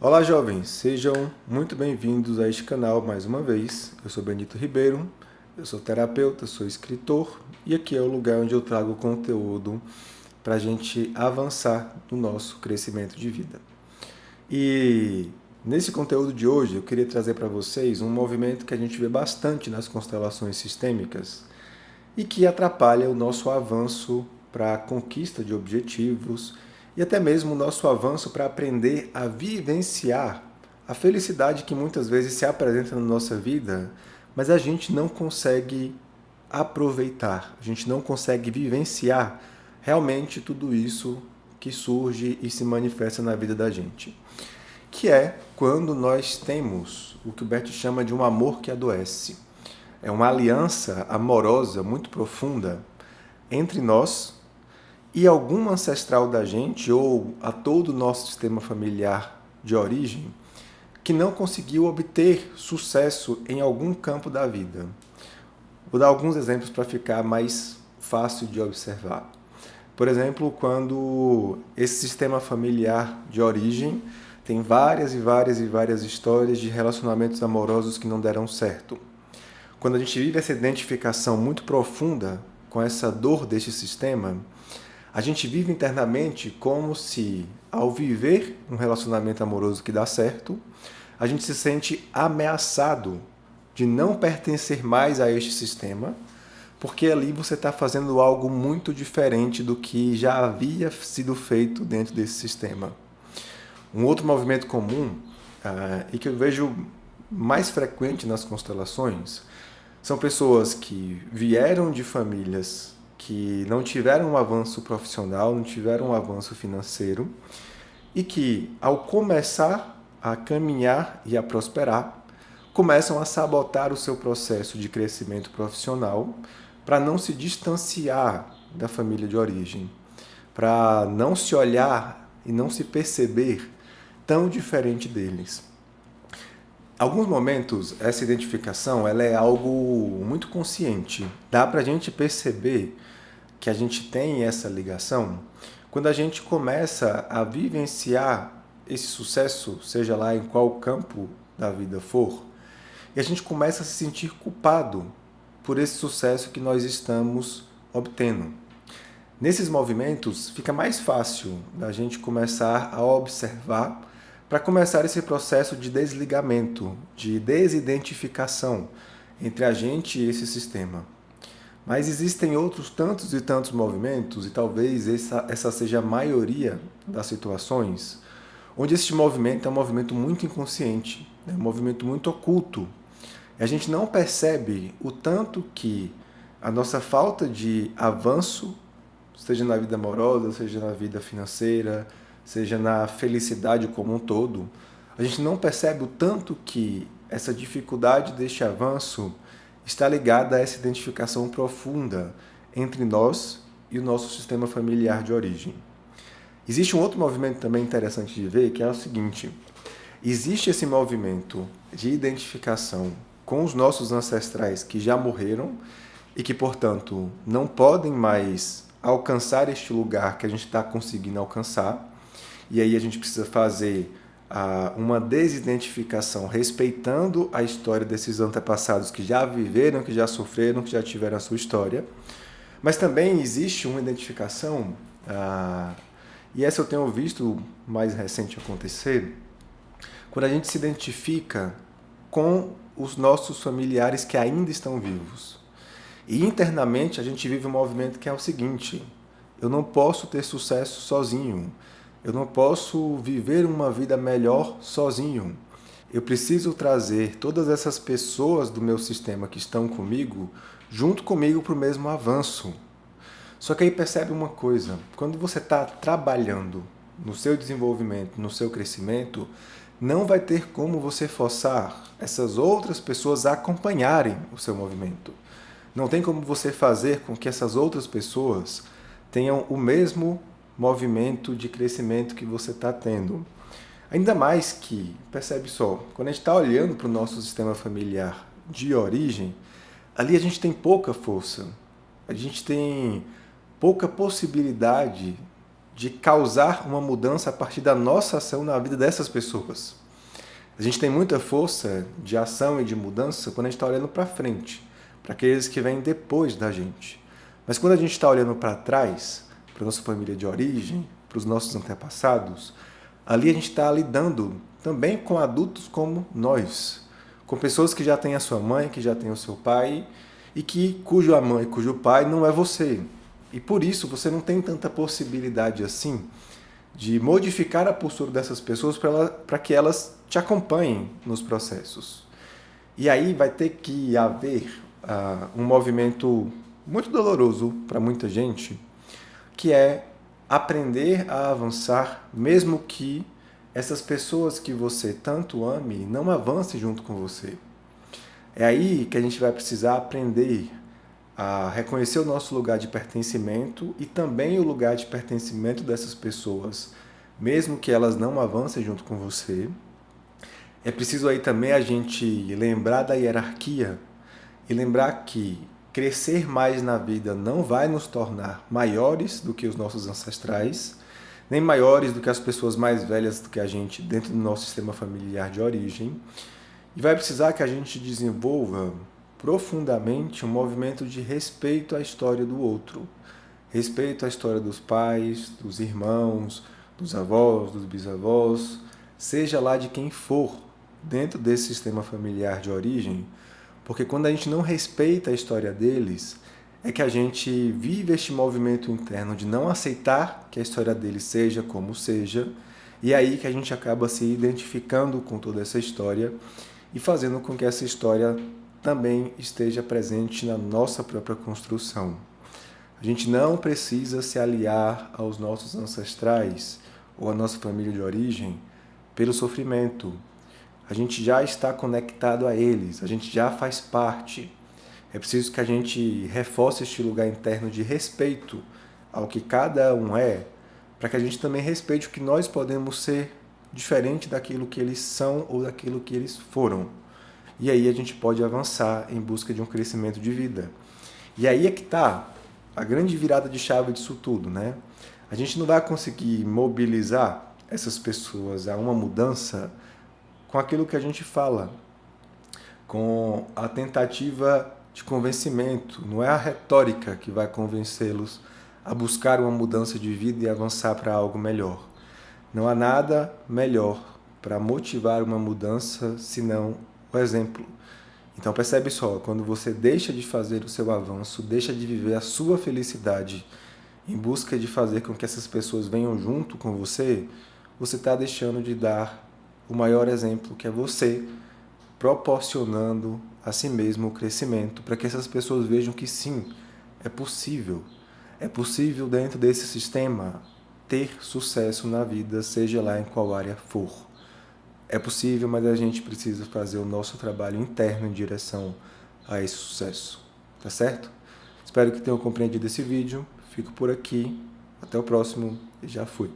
Olá, jovens! Sejam muito bem-vindos a este canal mais uma vez. Eu sou Benito Ribeiro, eu sou terapeuta, sou escritor e aqui é o lugar onde eu trago conteúdo para a gente avançar no nosso crescimento de vida. E nesse conteúdo de hoje eu queria trazer para vocês um movimento que a gente vê bastante nas constelações sistêmicas e que atrapalha o nosso avanço para a conquista de objetivos e até mesmo o nosso avanço para aprender a vivenciar a felicidade que muitas vezes se apresenta na nossa vida, mas a gente não consegue aproveitar, a gente não consegue vivenciar realmente tudo isso que surge e se manifesta na vida da gente. Que é quando nós temos o que o Bert chama de um amor que adoece. É uma aliança amorosa muito profunda entre nós e algum ancestral da gente ou a todo o nosso sistema familiar de origem que não conseguiu obter sucesso em algum campo da vida. Vou dar alguns exemplos para ficar mais fácil de observar. Por exemplo, quando esse sistema familiar de origem tem várias e várias e várias histórias de relacionamentos amorosos que não deram certo. Quando a gente vive essa identificação muito profunda com essa dor deste sistema, a gente vive internamente como se, ao viver um relacionamento amoroso que dá certo, a gente se sente ameaçado de não pertencer mais a este sistema, porque ali você está fazendo algo muito diferente do que já havia sido feito dentro desse sistema. Um outro movimento comum, e que eu vejo mais frequente nas constelações, são pessoas que vieram de famílias que não tiveram um avanço profissional, não tiveram um avanço financeiro e que, ao começar a caminhar e a prosperar, começam a sabotar o seu processo de crescimento profissional para não se distanciar da família de origem, para não se olhar e não se perceber tão diferente deles. Alguns momentos, essa identificação ela é algo muito consciente. Dá para a gente perceber que a gente tem essa ligação quando a gente começa a vivenciar esse sucesso, seja lá em qual campo da vida for, e a gente começa a se sentir culpado por esse sucesso que nós estamos obtendo. Nesses movimentos, fica mais fácil da gente começar a observar para começar esse processo de desligamento, de desidentificação entre a gente e esse sistema. Mas existem outros tantos e tantos movimentos, e talvez essa seja a maioria das situações, onde este movimento é um movimento muito inconsciente, é um movimento muito oculto. E a gente não percebe o tanto que a nossa falta de avanço, seja na vida amorosa, seja na vida financeira, seja na felicidade como um todo, a gente não percebe o tanto que essa dificuldade deste avanço está ligada a essa identificação profunda entre nós e o nosso sistema familiar de origem. Existe um outro movimento também interessante de ver, que é o seguinte: existe esse movimento de identificação com os nossos ancestrais que já morreram e que, portanto, não podem mais alcançar este lugar que a gente está conseguindo alcançar. E aí a gente precisa fazer uma desidentificação respeitando a história desses antepassados que já viveram, que já sofreram, que já tiveram a sua história. Mas também existe uma identificação, e essa eu tenho visto mais recente acontecer, quando a gente se identifica com os nossos familiares que ainda estão vivos. E internamente a gente vive um movimento que é o seguinte: eu não posso ter sucesso sozinho. Eu não posso viver uma vida melhor sozinho. Eu preciso trazer todas essas pessoas do meu sistema que estão comigo, junto comigo para o mesmo avanço. Só que aí percebe uma coisa: quando você está trabalhando no seu desenvolvimento, no seu crescimento, não vai ter como você forçar essas outras pessoas a acompanharem o seu movimento. Não tem como você fazer com que essas outras pessoas tenham o mesmo movimento de crescimento que você está tendo. Ainda mais que, percebe só, quando a gente está olhando para o nosso sistema familiar de origem, ali a gente tem pouca força, a gente tem pouca possibilidade de causar uma mudança a partir da nossa ação na vida dessas pessoas. A gente tem muita força de ação e de mudança quando a gente está olhando para frente, para aqueles que vêm depois da gente. Mas quando a gente está olhando para trás, para a nossa família de origem, para os nossos antepassados, ali a gente está lidando também com adultos como nós, com pessoas que já têm a sua mãe, que já têm o seu pai, e cuja mãe, cujo pai não é você. E por isso você não tem tanta possibilidade assim de modificar a postura dessas pessoas para que elas te acompanhem nos processos. E aí vai ter que haver um movimento muito doloroso para muita gente, que é aprender a avançar, mesmo que essas pessoas que você tanto ame não avancem junto com você. É aí que a gente vai precisar aprender a reconhecer o nosso lugar de pertencimento e também o lugar de pertencimento dessas pessoas, mesmo que elas não avancem junto com você. É preciso aí também a gente lembrar da hierarquia e lembrar que crescer mais na vida não vai nos tornar maiores do que os nossos ancestrais, nem maiores do que as pessoas mais velhas do que a gente dentro do nosso sistema familiar de origem. E vai precisar que a gente desenvolva profundamente um movimento de respeito à história do outro. Respeito à história dos pais, dos irmãos, dos avós, dos bisavós, seja lá de quem for, dentro desse sistema familiar de origem, porque quando a gente não respeita a história deles, é que a gente vive este movimento interno de não aceitar que a história deles seja como seja, e é aí que a gente acaba se identificando com toda essa história e fazendo com que essa história também esteja presente na nossa própria construção. A gente não precisa se aliar aos nossos ancestrais ou à nossa família de origem pelo sofrimento. A gente já está conectado a eles, a gente já faz parte. É preciso que a gente reforce este lugar interno de respeito ao que cada um é, para que a gente também respeite o que nós podemos ser diferente daquilo que eles são ou daquilo que eles foram. E aí a gente pode avançar em busca de um crescimento de vida. E aí é que está a grande virada de chave disso tudo, né? A gente não vai conseguir mobilizar essas pessoas a uma mudança com aquilo que a gente fala, com a tentativa de convencimento. Não é a retórica que vai convencê-los a buscar uma mudança de vida e avançar para algo melhor. Não há nada melhor para motivar uma mudança senão o exemplo. Então percebe só, quando você deixa de fazer o seu avanço, deixa de viver a sua felicidade em busca de fazer com que essas pessoas venham junto com você, você está deixando de dar o maior exemplo, que é você, proporcionando a si mesmo o crescimento, para que essas pessoas vejam que sim, é possível. É possível dentro desse sistema ter sucesso na vida, seja lá em qual área for. É possível, mas a gente precisa fazer o nosso trabalho interno em direção a esse sucesso. Tá certo? Espero que tenham compreendido esse vídeo. Fico por aqui. Até o próximo e já fui.